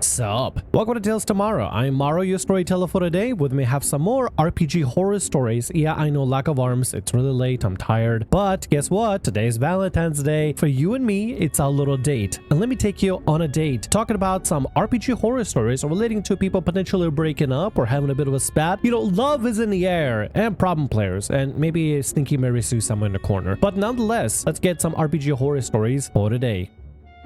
Sup? Welcome to Tales Tomorrow. I'm Morrow, your storyteller for today. With me, have some more RPG horror stories. Yeah, I know, lack of arms. It's really late. I'm tired. But guess what? Today's Valentine's Day. For you and me, it's our little date. And let me take you on a date, talking about some RPG horror stories relating to people potentially breaking up or having a bit of a spat. You know, love is in the air, and problem players, and maybe a stinky Mary Sue somewhere in the corner. But nonetheless, let's get some RPG horror stories for today.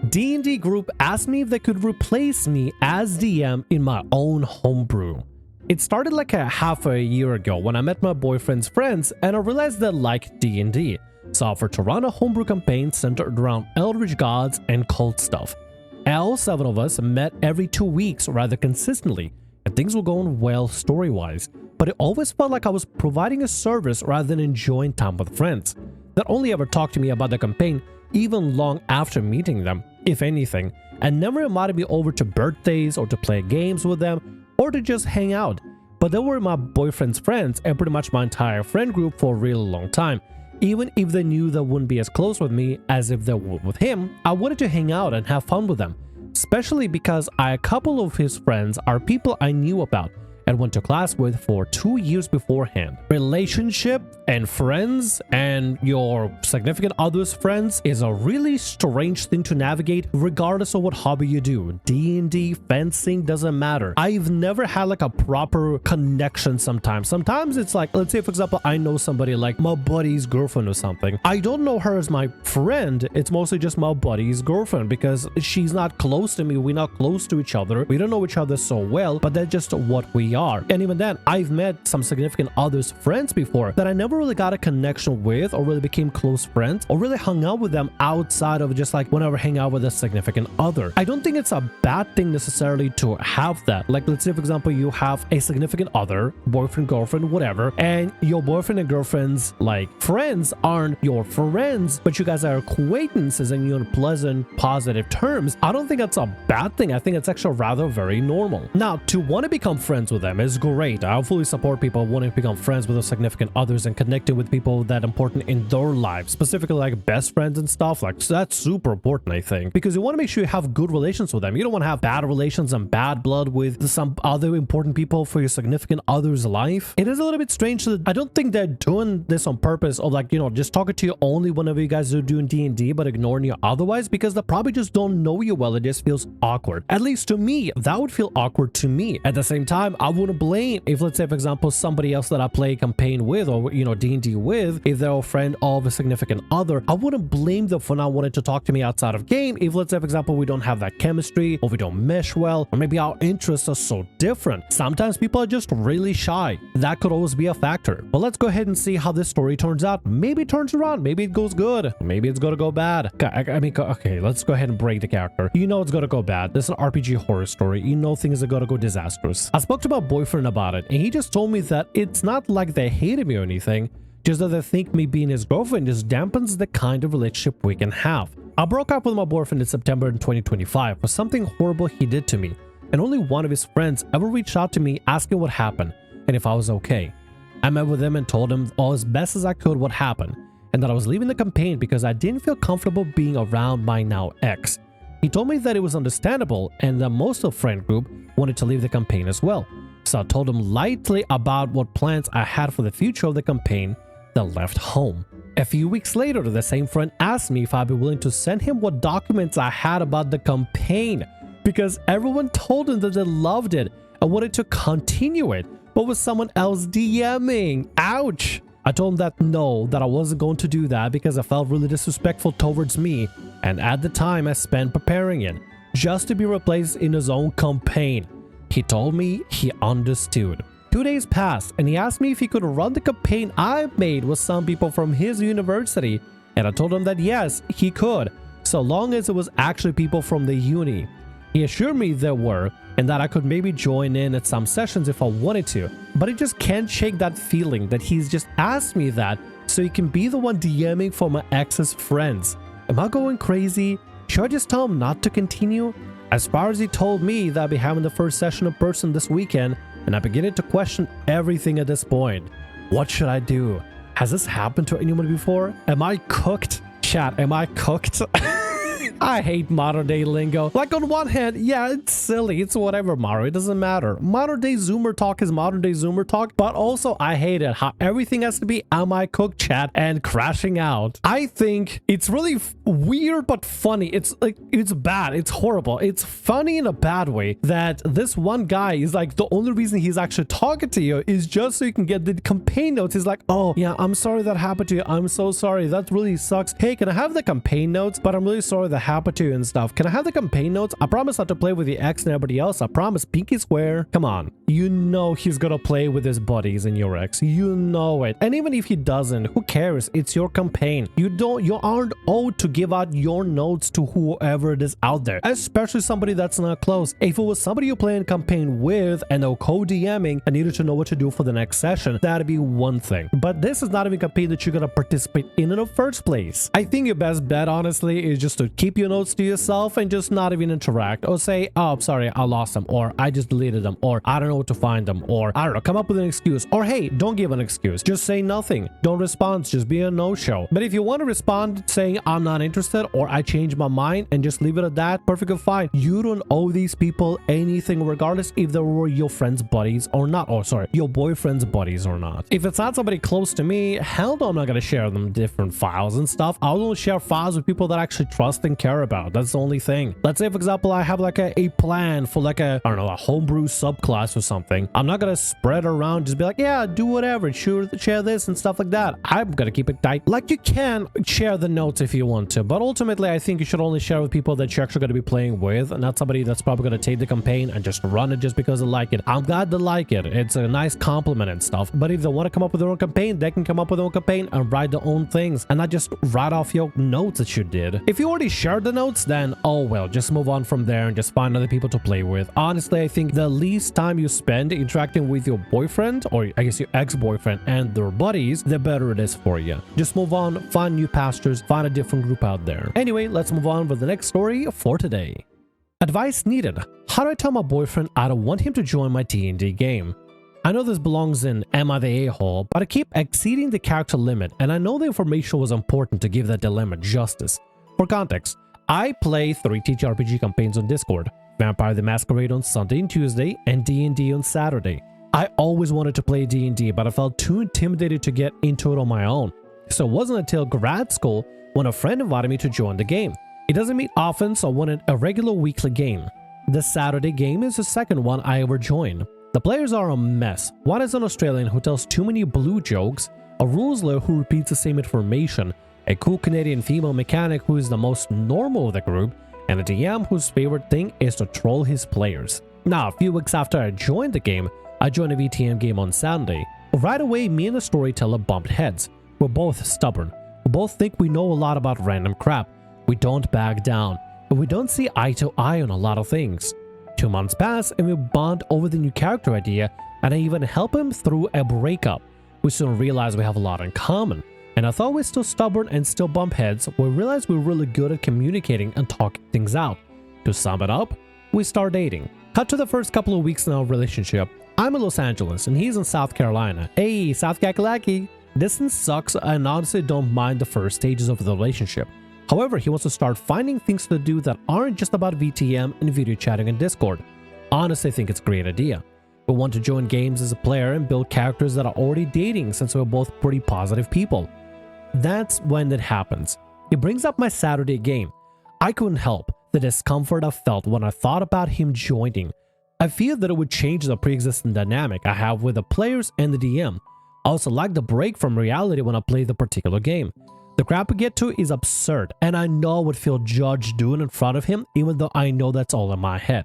D&D group asked me if they could replace me as DM in my own homebrew. It started like a half a year ago when I met my boyfriend's friends and I realized they liked D&D, so I offered to run a homebrew campaign centered around eldritch gods and cult stuff. All 7 of us met every 2 weeks rather consistently, and things were going well story-wise, but it always felt like I was providing a service rather than enjoying time with friends. That only ever talked to me about the campaign even long after meeting them, if anything, and never invited me over to birthdays or to play games with them or to just hang out. But they were my boyfriend's friends and pretty much my entire friend group for a really long time. Even if they knew they wouldn't be as close with me as if they were with him, I wanted to hang out and have fun with them, especially because a couple of his friends are people I knew about and went to class with for 2 years beforehand. Relationship and friends and your significant other's friends is a really strange thing to navigate regardless of what hobby you do. D&D, fencing, doesn't matter. I've never had like a proper connection sometimes. Sometimes it's like, let's say for example, I know somebody like my buddy's girlfriend or something. I don't know her as my friend. It's mostly just my buddy's girlfriend because she's not close to me. We're not close to each other. We don't know each other so well, but that's just what we are. And even then, I've met some significant others' friends before that I never really got a connection with or really became close friends or really hung out with them outside of just like whenever hang out with a significant other. I don't think it's a bad thing necessarily to have that. Like, let's say for example, you have a significant other, boyfriend, girlfriend, whatever, and your boyfriend and girlfriend's like friends aren't your friends, but you guys are acquaintances and you're on pleasant, positive terms. I don't think that's a bad thing. I think it's actually rather very normal. Now, to want to become friends with them is great. I fully support people wanting to become friends with their significant others and connecting with people that important in their lives, specifically like best friends and stuff. Like, so that's super important, I think, because you want to make sure you have good relations with them. You don't want to have bad relations and bad blood with some other important people for your significant other's life. It is a little bit strange that I don't think they're doing this on purpose of like, you know, just talking to you only whenever you guys are doing D&D but ignoring you otherwise, because they probably just don't know you well. It just feels awkward. At least to me, that would feel awkward to me. At the same time, I wouldn't blame if, let's say for example, somebody else that I play campaign with or, you know, D&D with, if they're a friend of a significant other, I wouldn't blame them for not wanting to talk to me outside of game if, let's say for example, we don't have that chemistry or we don't mesh well, or maybe our interests are so different. Sometimes people are just really shy. That could always be a factor. But let's go ahead and see how this story turns out. Maybe it turns around, maybe it goes good, maybe it's gonna go bad. Okay, let's go ahead and break the character. You know it's gonna go bad. This is an RPG horror story. You know things are gonna go disastrous. I spoke to my boyfriend about it, and he just told me that it's not like they hated me or anything, just that they think me being his girlfriend just dampens the kind of relationship we can have. I broke up with my boyfriend in September in 2025 for something horrible he did to me, and only one of his friends ever reached out to me asking what happened and if I was okay. I met with him and told him all as best as I could what happened, and that I was leaving the campaign because I didn't feel comfortable being around my now ex. He told me that it was understandable and that most of the friend group wanted to leave the campaign as well. So I told him lightly about what plans I had for the future of the campaign, then left home. A few weeks later, the same friend asked me if I'd be willing to send him what documents I had about the campaign, because everyone told him that they loved it and wanted to continue it, but with someone else DMing. Ouch! I told him that no, that I wasn't going to do that because I felt really disrespectful towards me, and at the time I spent preparing it, just to be replaced in his own campaign. He told me he understood. 2 days passed and he asked me if he could run the campaign I made with some people from his university, and I told him that yes, he could, so long as it was actually people from the uni. He assured me there were, and that I could maybe join in at some sessions if I wanted to, but I just can't shake that feeling that he's just asked me that so he can be the one DMing for my ex's friends. Am I going crazy? Should I just tell him not to continue? As far as he told me that I'd be having the first session in person this weekend, and I'm beginning to question everything at this point. What should I do? Has this happened to anyone before? Am I cooked? Chat, am I cooked? I hate modern day lingo. Like on one hand, yeah, it's silly. It's whatever, Morrow. It doesn't matter. Modern day Zoomer talk is modern day Zoomer talk, but also I hate it how everything has to be am I cook chat and crashing out. I think it's really weird but funny. It's like, it's bad. It's horrible. It's funny in a bad way that this one guy is like, the only reason he's actually talking to you is just so you can get the campaign notes. He's like, oh yeah, I'm sorry that happened to you. I'm so sorry. That really sucks. Hey, can I have the campaign notes? But I'm really sorry that happened to you and stuff. Can I have the campaign notes? I promise not to play with the ex and everybody else. I promise. Pinky swear. Come on. You know he's gonna play with his buddies and your ex. You know it. And even if he doesn't, who cares? It's your campaign. You aren't owed to give out your notes to whoever it is out there, especially somebody that's not close. If it was somebody you play in campaign with and no co-DMing and needed to know what to do for the next session, that'd be one thing. But this is not even a campaign that you're gonna participate in the first place. I think your best bet, honestly, is just to keep your notes to yourself and just not even interact, or say, oh, I'm sorry, I lost them, or I just deleted them, or I don't know where to find them, or I don't know, come up with an excuse, or hey, don't give an excuse. Just say nothing. Don't respond. Just be a no-show. But if you want to respond saying I'm not interested or I changed my mind and just leave it at that, perfectly fine. You don't owe these people anything regardless if they were your friend's buddies or not. Oh, sorry, your boyfriend's buddies or not. If it's not somebody close to me, hell no, I'm not gonna share them different files and stuff. I'll only share files with people that I actually trust and care about. That's the only thing. Let's say, for example, I have like a plan for like a, I don't know, a homebrew subclass or something. I'm not gonna spread around, just be like, yeah, do whatever, share this and stuff like that. I'm gonna keep it tight. Like, you can share the notes if you want to, but ultimately I think you should only share with people that you're actually gonna be playing with, and not somebody that's probably gonna take the campaign and just run it just because they like it. I'm glad they like it. It's a nice compliment and stuff, but if they want to come up with their own campaign, they can come up with their own campaign and write their own things and not just write off your notes that you did. If you already shared the notes, then oh well, just move on from there and just find other people to play with. Honestly, I think the least time you spend interacting with your boyfriend, or I guess your ex-boyfriend, and their buddies, the better it is for you. Just move on, find new pastures, find a different group out there. Anyway, let's move on with the next story for today. Advice needed. How do I tell my boyfriend I don't want him to join my D&D game? I know this belongs in Am I the A-hole, but I keep exceeding the character limit, and I know the information was important to give that dilemma justice. For context, I play 3 TTRPG campaigns on Discord: Vampire the Masquerade on Sunday and Tuesday, and D&D on Saturday. I always wanted to play D&D, but I felt too intimidated to get into it on my own. So it wasn't until grad school when a friend invited me to join the game. It doesn't meet often, so I wanted a regular weekly game. The Saturday game is the second one I ever joined. The players are a mess. One is an Australian who tells too many blue jokes, a rules lawyer who repeats the same information, a cool Canadian female mechanic who is the most normal of the group, and a DM whose favorite thing is to troll his players. Now, a few weeks after I joined the game, I joined a VTM game on Saturday. Right away, me and the storyteller bumped heads. We're both stubborn. We both think we know a lot about random crap. We don't back down, but we don't see eye to eye on a lot of things. 2 months pass and we bond over the new character idea, and I even help him through a breakup. We soon realize we have a lot in common, and although we're still stubborn and still bump heads, we realize we're really good at communicating and talking things out. To sum it up, we start dating. Cut to the first couple of weeks in our relationship. I'm in Los Angeles and he's in South Carolina. Hey, South Kakalaki! Distance sucks, and honestly don't mind the first stages of the relationship. However, he wants to start finding things to do that aren't just about VTM and video chatting and Discord. Honestly, I think it's a great idea. We want to join games as a player and build characters that are already dating, since we're both pretty positive people. That's when it happens. It brings up my Saturday game. I couldn't help the discomfort I felt when I thought about him joining. I fear that it would change the pre-existing dynamic I have with the players and the DM. I also like the break from reality when I play the particular game. The crap we get to is absurd, and I know I would feel judged doing in front of him, even though I know that's all in my head.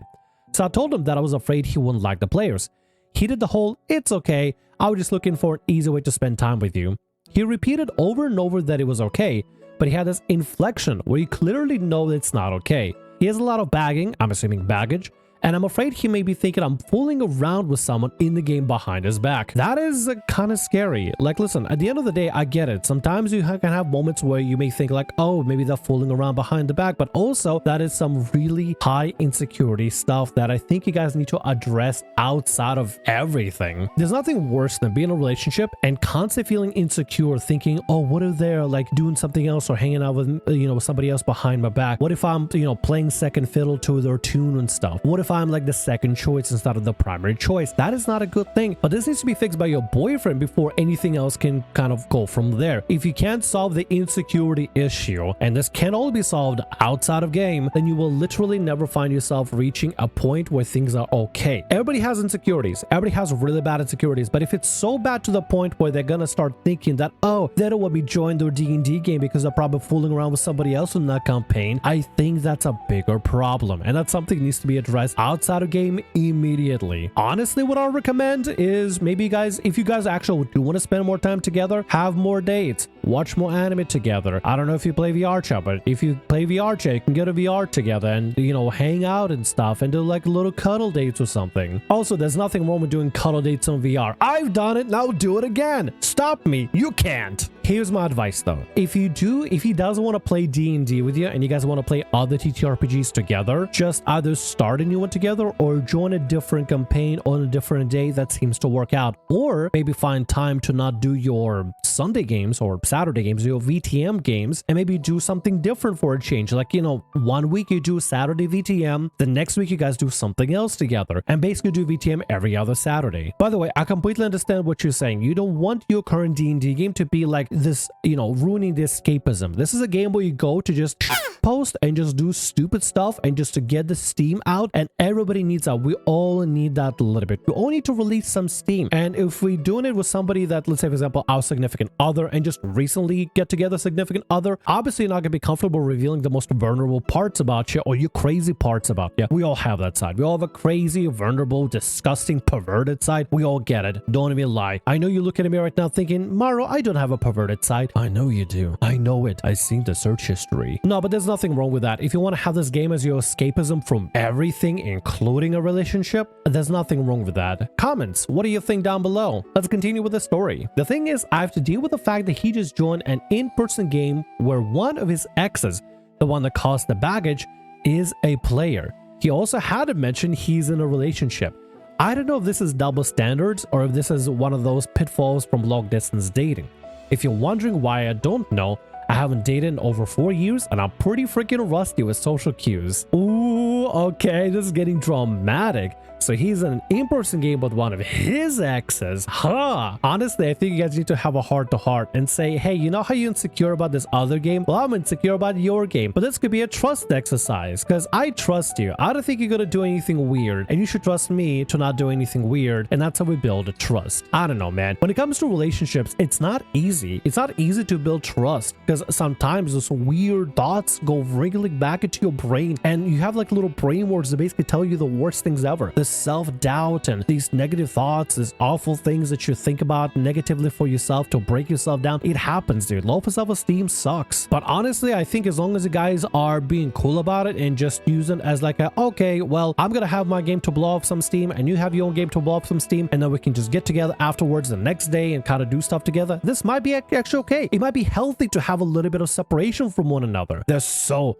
So I told him that I was afraid he wouldn't like the players. He did the whole, it's okay, I was just looking for an easy way to spend time with you. He repeated over and over that it was okay, but he had this inflection where you clearly know that it's not okay. He has a lot of bagging, I'm assuming baggage, And I'm afraid he may be thinking I'm fooling around with someone in the game behind his back. That is kind of scary. Like, listen, at the end of the day, I get it. Sometimes you can have moments where you may think like, oh, maybe they're fooling around behind the back, but also that is some really high insecurity stuff that I think you guys need to address outside of everything. There's nothing worse than being in a relationship and constantly feeling insecure, thinking, oh, what if they're like doing something else or hanging out with, with somebody else behind my back? What if I'm, playing second fiddle to their tune and stuff? What if I'm like the second choice instead of the primary choice? That is not a good thing. But this needs to be fixed by your boyfriend before anything else can kind of go from there. If you can't solve the insecurity issue, and this can all be solved outside of game, then you will literally never find yourself reaching a point where things are okay. Everybody has insecurities. Everybody has really bad insecurities. But if it's so bad to the point where they're gonna start thinking that, oh, they don't want me to join their D&D game because they're probably fooling around with somebody else in that campaign, I think that's a bigger problem. And that's something that needs to be addressed outside of game immediately. Honestly, what I recommend is maybe you guys, if you guys actually do want to spend more time together, have more dates, watch more anime together. I don't know if you play VR chat, but if you play VR chat, you can get a VR together and, hang out and stuff and do like little cuddle dates or something. Also, there's nothing wrong with doing cuddle dates on VR. I've done it, now do it again. Stop me. You can't. Here's my advice though. If he doesn't want to play D&D with you and you guys want to play other TTRPGs together, just either start a new one together or join a different campaign on a different day that seems to work out. Or maybe find time to not do your Sunday games or Saturday games, your VTM games, and maybe do something different for a change. Like, 1 week you do Saturday VTM, the next week you guys do something else together, and basically do VTM every other Saturday. By the way, I completely understand what you're saying. You don't want your current D&D game to be like this, ruining the escapism. This is a game where you go to just post and just do stupid stuff and just to get the steam out, and everybody needs that. We all need that a little bit. We all need to release some steam. And if we're doing it with somebody that, let's say for example, our significant other and just recently get together significant other, obviously you're not gonna be comfortable revealing the most vulnerable parts about you or your crazy parts about you. We all have that side. We all have a crazy, vulnerable, disgusting, perverted side. We all get it. Don't even lie. I know you're looking at me right now thinking, Morrow, I don't have a perverted side. I know you do. I know it. I've seen the search history. No, but there's nothing wrong with that. If you want to have this game as your escapism from everything, including a relationship, there's nothing wrong with that. Comments, what do you think down below? Let's continue with the story. The thing is, I have to deal with the fact that he just joined an in-person game where one of his exes, the one that caused the baggage, is a player. He also had to mention he's in a relationship. I don't know if this is double standards or if this is one of those pitfalls from long distance dating. If you're wondering why I don't know, I haven't dated in over 4 years and I'm pretty freaking rusty with social cues. Ooh, okay, this is getting dramatic. So he's in an in-person game with one of his exes. Huh. Honestly, I think you guys need to have a heart-to-heart and say, hey, you know how you're insecure about this other game? Well, I'm insecure about your game. But this could be a trust exercise because I trust you. I don't think you're gonna do anything weird and you should trust me to not do anything weird, and that's how we build a trust. I don't know, man. When it comes to relationships, it's not easy. It's not easy to build trust because sometimes those weird thoughts go wriggling back into your brain and you have like little brain words that basically tell you the worst things ever. This self-doubt and these negative thoughts, these awful things that you think about negatively for yourself to break yourself down. It happens, dude. Low self-esteem sucks. But honestly, I think as long as you guys are being cool about it and just use it as like a, okay, well, I'm gonna have my game to blow off some steam and you have your own game to blow off some steam, and then we can just get together afterwards the next day and kind of do stuff together. This might be actually okay. It might be healthy to have a little bit of separation from one another. There's so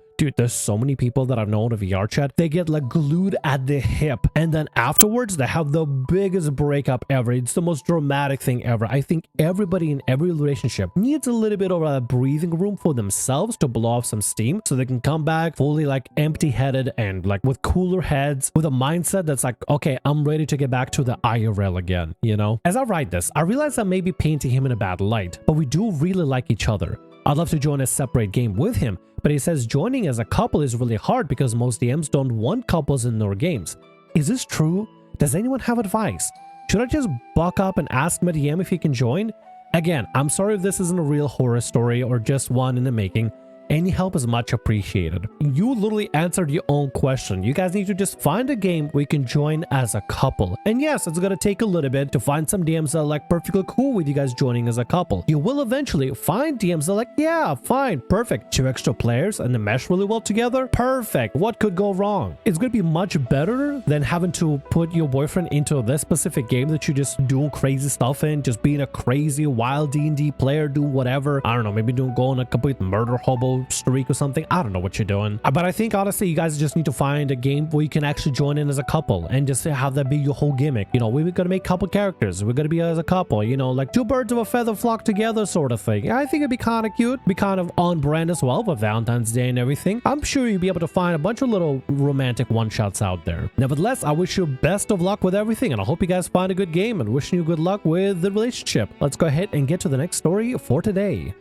many people that I've known in VR chat. They get like glued at the hip and then afterwards they have the biggest breakup ever. It's the most dramatic thing ever. I think everybody in every relationship needs a little bit of a breathing room for themselves to blow off some steam so they can come back fully like empty-headed and like with cooler heads, with a mindset that's like, okay, I'm ready to get back to the IRL again, you know? As I write this, I realize I may be painting him in a bad light, but we do really like each other. I'd love to join a separate game with him, but he says joining as a couple is really hard because most DMs don't want couples in their games. Is this true? Does anyone have advice? Should I just buck up and ask my DM if he can join? Again, I'm sorry if this isn't a real horror story or just one in the making. Any help is much appreciated. You literally answered your own question. You guys need to just find a game where you can join as a couple. And yes, it's gonna take a little bit to find some DMs that are like perfectly cool with you guys joining as a couple. You will eventually find DMs that are like, yeah, fine, perfect. 2 extra players and they mesh really well together. Perfect. What could go wrong? It's gonna be much better than having to put your boyfriend into this specific game that you're just doing crazy stuff in, just being a crazy wild D&D player, doing whatever. I don't know, maybe go on a complete murder hobo streak or something. I don't know what you're doing. But I think honestly, you guys just need to find a game where you can actually join in as a couple and just have that be your whole gimmick. You know, we're gonna make couple characters. We're gonna be as a couple, you know, like 2 birds of a feather flock together sort of thing. I think it'd be kind of cute, be kind of on brand as well with Valentine's Day and everything. I'm sure you'll be able to find a bunch of little romantic one-shots out there. Nevertheless, I wish you best of luck with everything, and I hope you guys find a good game, and wishing you good luck with the relationship. Let's go ahead and get to the next story for today.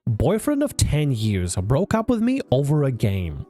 Boyfriend of 10 years broke up with me over a game.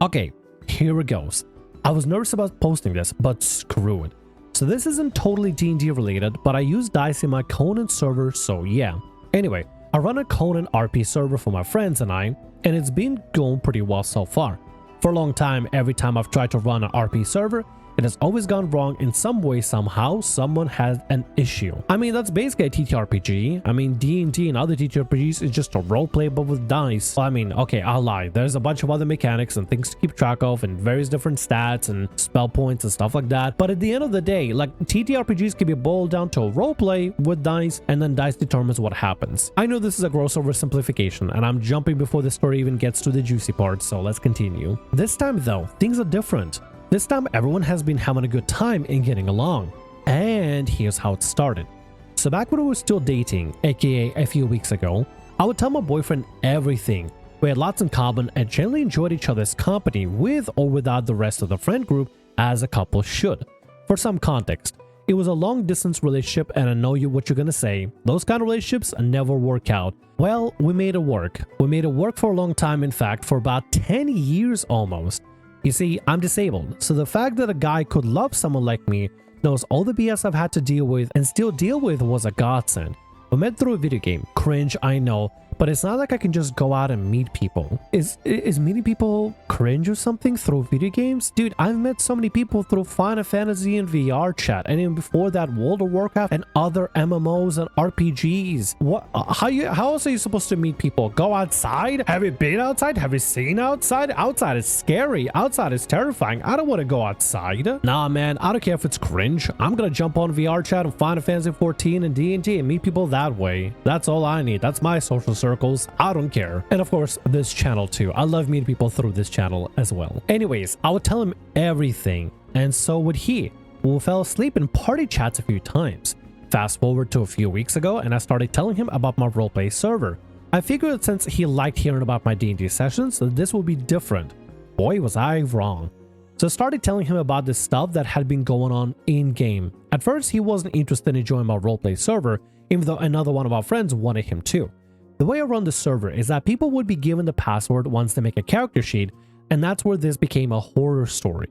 Okay, here it goes. I was nervous about posting this, but screw it. So this isn't totally D&D related, but I use dice in my Conan server, so yeah. Anyway, I run a Conan RP server for my friends and I, and it's been going pretty well so far. For a long time, every time I've tried to run an RP server, it has always gone wrong in some way. Somehow someone has an issue. I mean, that's basically a TTRPG. I mean, D&D and other TTRPGs is just a roleplay but with dice. I mean, okay, I'll lie, there's a bunch of other mechanics and things to keep track of and various different stats and spell points and stuff like that, but at the end of the day, like, TTRPGs can be boiled down to a roleplay with dice, and then dice determines what happens. I know this is a gross oversimplification and I'm jumping before the story even gets to the juicy part, so let's continue. This time though, things are different. This time, everyone has been having a good time and getting along. And here's how it started. So back when we were still dating, aka a few weeks ago, I would tell my boyfriend everything. We had lots in common and generally enjoyed each other's company with or without the rest of the friend group, as a couple should. For some context, it was a long distance relationship, and I know what you're gonna say. Those kind of relationships never work out. Well, we made it work. We made it work for a long time, in fact, for about 10 years almost. You see, I'm disabled, so the fact that a guy could love someone like me, knows all the BS I've had to deal with and still deal with, was a godsend. We met through a video game. Cringe, I know, but it's not like I can just go out and meet people. Is meeting people cringe or something through video games? Dude, I've met so many people through Final Fantasy and VR chat, and even before that, World of Warcraft and other MMOs and RPGs. What? How else are you supposed to meet people? Go outside? Have you been outside? Have you seen outside? Outside is scary. Outside is terrifying. I don't want to go outside. Nah, man, I don't care if it's cringe. I'm gonna jump on VR chat and Final Fantasy 14 and D&D and meet people that way. That's all I need. That's my social circles. I don't care. And of course, this channel too. I love meeting people through this channel as well. Anyways, I would tell him everything, and so would he. We fell asleep in party chats a few times. Fast forward to a few weeks ago, and I started telling him about my roleplay server. I figured that since he liked hearing about my D&D sessions, that this would be different. Boy, was I wrong. So I started telling him about the stuff that had been going on in-game. At first, he wasn't interested in joining my roleplay server, even though another one of our friends wanted him to. The way I run the server is that people would be given the password once they make a character sheet, and that's where this became a horror story.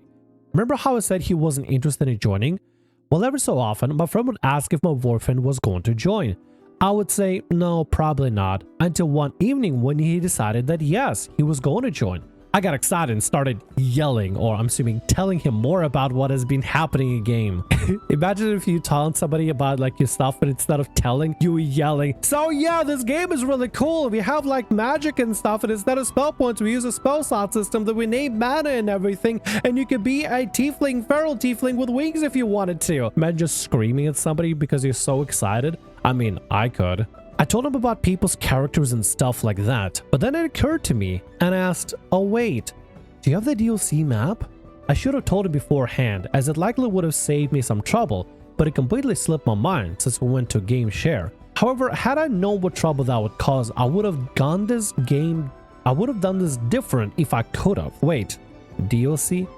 Remember how I said he wasn't interested in joining? Well, every so often, my friend would ask if my boyfriend was going to join. I would say, no, probably not, until one evening when he decided that yes, he was going to join. I got excited and started yelling, or I'm assuming telling him more about what has been happening in game. Imagine if you telling somebody about like your stuff, but instead of telling, you yelling, so yeah, this game is really cool. We have like magic and stuff, and instead of spell points, we use a spell slot system that we name mana and everything, and you could be a tiefling, feral tiefling with wings if you wanted to. Imagine just screaming at somebody because you're so excited. I mean, I could. I told him about people's characters and stuff like that, but then it occurred to me and asked, oh wait, do you have the DLC map? I should have told him beforehand, as it likely would have saved me some trouble, but it completely slipped my mind since we went to game share. However, had I known what trouble that would cause, I would have done this different if I could have. Wait, DLC?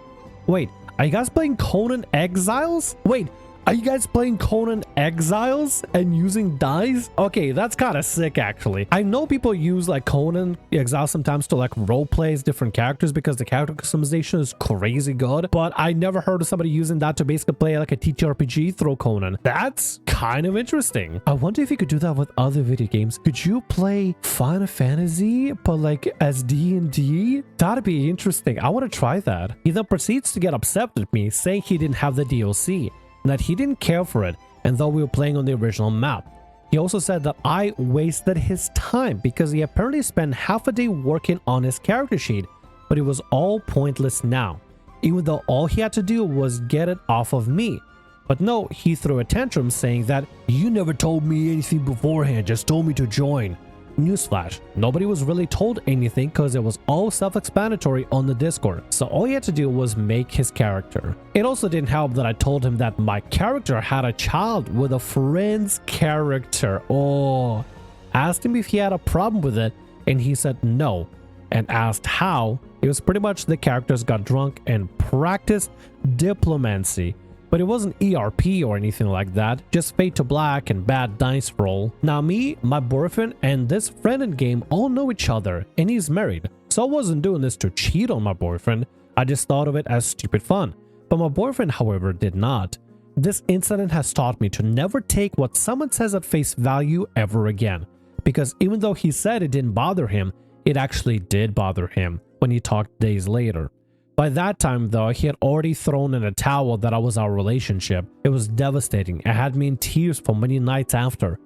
Wait, are you guys playing Conan Exiles? Wait, Are you guys playing Conan Exiles and using dice? Okay, that's kind of sick actually. I know people use like Conan Exiles sometimes to like role plays different characters because the character customization is crazy good, but I never heard of somebody using that to basically play like a TTRPG through Conan. That's kind of interesting. I wonder if you could do that with other video games. Could you play Final Fantasy but like as D&D? That'd be interesting. I want to try that. He then proceeds to get upset with me, saying he didn't have the DLC, that he didn't care for it, and though we were playing on the original map. He also said that I wasted his time because he apparently spent half a day working on his character sheet, but it was all pointless now, even though all he had to do was get it off of me. But no, he threw a tantrum saying that, "You never told me anything beforehand, just told me to join." Newsflash, nobody was really told anything because it was all self-explanatory on the Discord, so all he had to do was make his character. It also didn't help that I told him that my character had a child with a friend's character. Oh, asked him if he had a problem with it, and he said no, and asked how. It was pretty much the characters got drunk and practiced diplomacy. But it wasn't ERP or anything like that, just fade to black and bad dice roll. Now me, my boyfriend, and this friend in game all know each other, and he's married. So I wasn't doing this to cheat on my boyfriend, I just thought of it as stupid fun. But my boyfriend, however, did not. This incident has taught me to never take what someone says at face value ever again. Because even though he said it didn't bother him, it actually did bother him when he talked days later. By that time though, he had already thrown in a towel that was our relationship. It was devastating. It had me in tears for many nights after.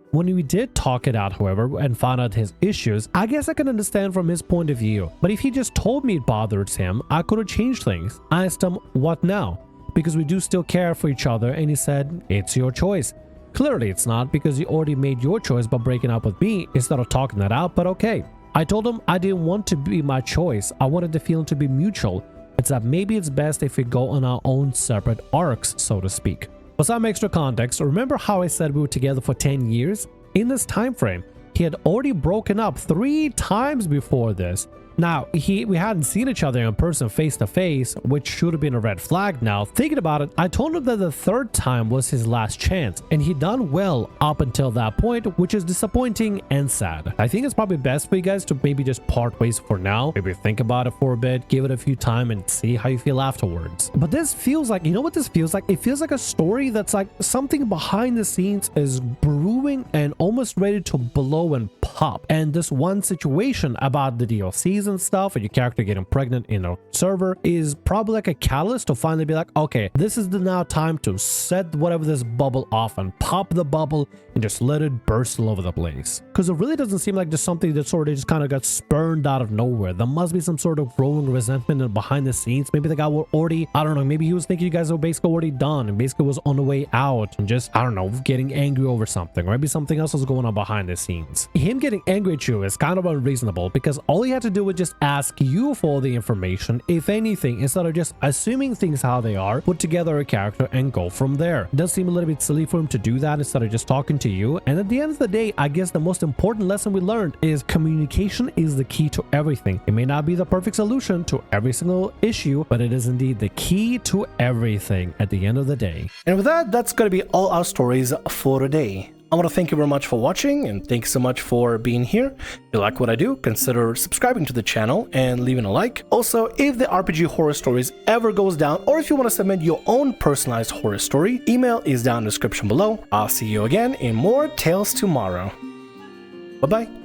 When we did talk it out, however, and found out his issues, I guess I can understand from his point of view. But if he just told me it bothered him, I could have changed things. I asked him, what now? Because we do still care for each other, and he said, it's your choice. Clearly it's not, because you already made your choice by breaking up with me instead of talking that out, but okay. I told him I didn't want to be my choice. I wanted the feeling to be mutual. It's that maybe it's best if we go on our own separate arcs, so to speak. For some extra context, remember how I said we were together for 10 years? In this time frame, he had already broken up 3 times before this. Now, we hadn't seen each other in person face to face, which should have been a red flag now. Thinking about it, I told him that the 3rd time was his last chance, and he'd done well up until that point, which is disappointing and sad. I think it's probably best for you guys to maybe just part ways for now. Maybe think about it for a bit, give it a few time, and see how you feel afterwards. But this feels like, you know what this feels like? It feels like a story that's like something behind the scenes is brewing and almost ready to blow and pop. And this one situation about the DLCs and stuff and your character getting pregnant in a server is probably like a catalyst to finally be like, okay, this is the now time to set whatever this bubble off and pop the bubble and just let it burst all over the place. Because it really doesn't seem like just something that sort of just kind of got spurned out of nowhere. There must be some sort of growing resentment and behind the scenes. Maybe the guy were already, I don't know, maybe he was thinking you guys were basically already done and basically was on the way out and just, I don't know, getting angry over something, or maybe something else was going on behind the scenes. Him getting angry at you is kind of unreasonable because all he had to do was just ask you for the information, if anything, instead of just assuming things how they are, put together a character and go from there. It does seem a little bit silly for him to do that instead of just talking to you. And at the end of the day, I guess the most important lesson we learned is communication is the key to everything. It may not be the perfect solution to every single issue, but it is indeed the key to everything at the end of the day. And with that, that's going to be all our stories for today. I want to thank you very much for watching, and thanks so much for being here. If you like what I do, consider subscribing to the channel and leaving a like. Also, if the RPG Horror Stories ever goes down, or if you want to submit your own personalized horror story, email is down in the description below. I'll see you again in more Tales Tomorrow. Bye-bye.